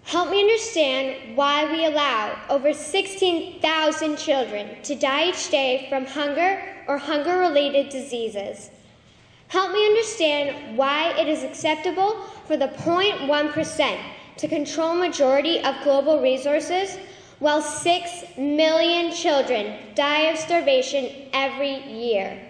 Help me understand why we allow over 16,000 children to die each day from hunger or hunger-related diseases. Help me understand why it is acceptable for the 0.1% to control majority of global resources, while 6 million children die of starvation every year.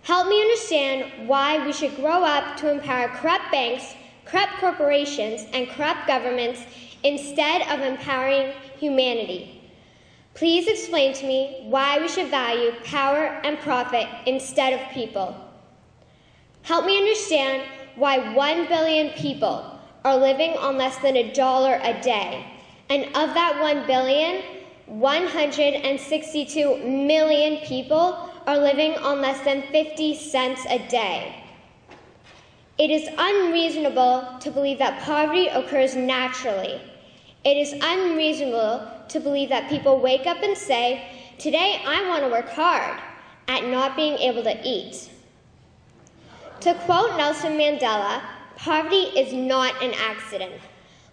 Help me understand why we should grow up to empower corrupt banks, corrupt corporations, and corrupt governments instead of empowering humanity. Please explain to me why we should value power and profit instead of people. Help me understand why 1 billion people are living on less than $1 a day, and of that 1 billion, 162 million people are living on less than 50 cents a day. It is unreasonable to believe that poverty occurs naturally. It is unreasonable to believe that people wake up and say, "Today I want to work hard," at not being able to eat. To quote Nelson Mandela, poverty is not an accident.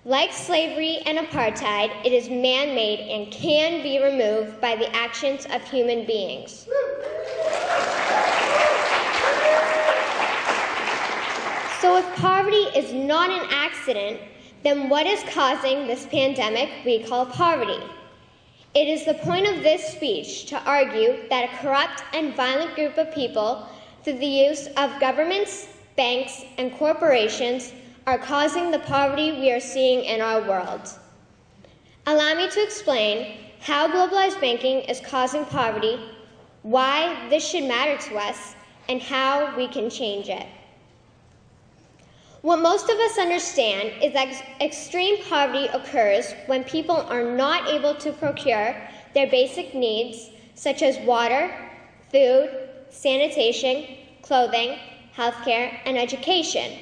Like slavery and apartheid, it is man-made and can be removed by the actions of human beings. So if poverty is not an accident, then what is causing this pandemic we call poverty? It is the point of this speech to argue that a corrupt and violent group of people, through the use of governments, banks, and corporations, are causing the poverty we are seeing in our world. Allow me to explain how globalized banking is causing poverty, why this should matter to us, and how we can change it. What most of us understand is that extreme poverty occurs when people are not able to procure their basic needs, such as water, food, sanitation, clothing, healthcare, and education.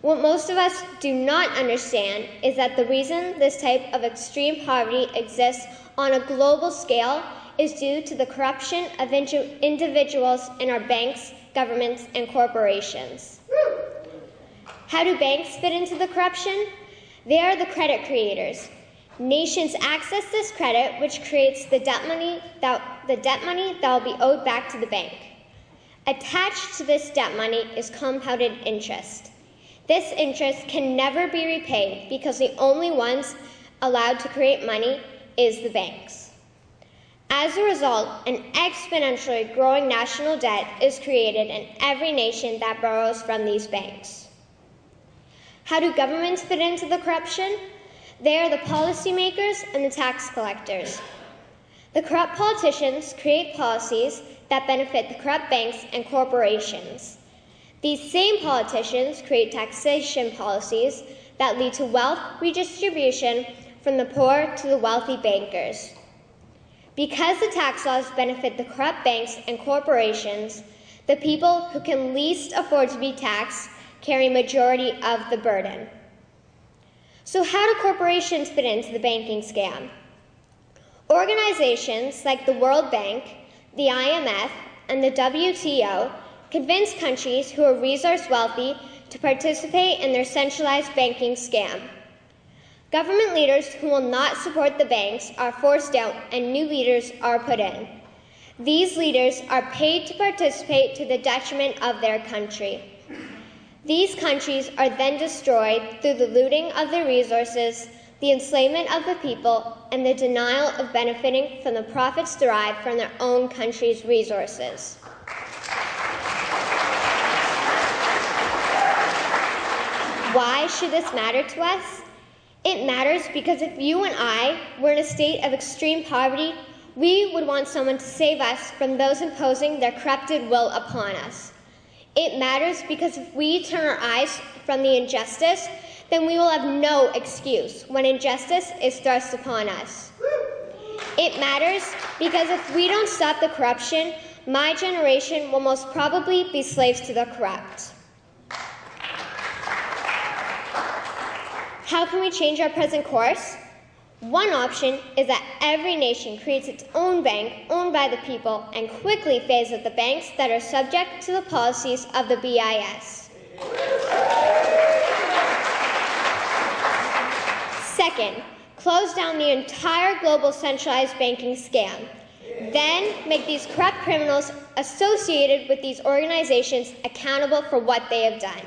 What most of us do not understand is that the reason this type of extreme poverty exists on a global scale is due to the corruption of individuals in our banks, governments, and corporations. How do banks fit into the corruption? They are the credit creators. Nations access this credit, which creates the debt money that will be owed back to the bank. Attached to this debt money is compounded interest. This interest can never be repaid because the only ones allowed to create money is the banks. As a result, an exponentially growing national debt is created in every nation that borrows from these banks. How do governments fit into the corruption? They are the policymakers and the tax collectors. The corrupt politicians create policies that benefit the corrupt banks and corporations. These same politicians create taxation policies that lead to wealth redistribution from the poor to the wealthy bankers. Because the tax laws benefit the corrupt banks and corporations, the people who can least afford to be taxed carry majority of the burden. So how do corporations fit into the banking scam? Organizations like the World Bank, the IMF, and the WTO convince countries who are resource wealthy to participate in their centralized banking scam. Government leaders who will not support the banks are forced out and new leaders are put in. These leaders are paid to participate to the detriment of their country. These countries are then destroyed through the looting of their resources, the enslavement of the people, and the denial of benefiting from the profits derived from their own country's resources. Why should this matter to us? It matters because if you and I were in a state of extreme poverty, we would want someone to save us from those imposing their corrupted will upon us. It matters because if we turn our eyes from the injustice, then we will have no excuse when injustice is thrust upon us. It matters because if we don't stop the corruption, my generation will most probably be slaves to the corrupt. How can we change our present course? One option is that every nation creates its own bank owned by the people and quickly phase out the banks that are subject to the policies of the BIS. Second, close down the entire global centralized banking scam. Then make these corrupt criminals associated with these organizations accountable for what they have done.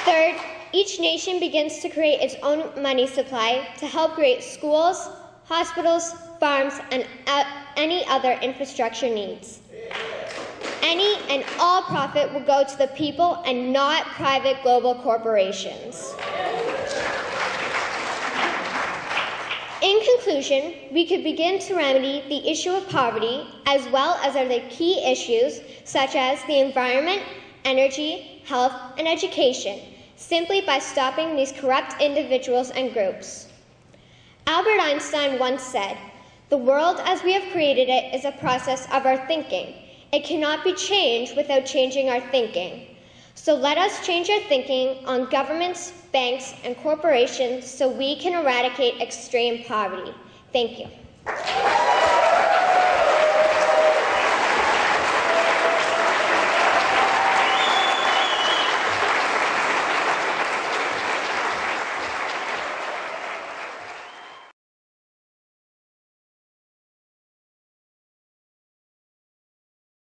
Third, each nation begins to create its own money supply to help create schools, hospitals, farms, and any other infrastructure needs. Any and all profit will go to the people and not private global corporations. In conclusion, we could begin to remedy the issue of poverty as well as other key issues such as the environment, energy, health, and education simply by stopping these corrupt individuals and groups. Albert Einstein once said, "The world as we have created it is a process of our thinking. It cannot be changed without changing our thinking." So let us change our thinking on governments, banks, and corporations so we can eradicate extreme poverty. Thank you.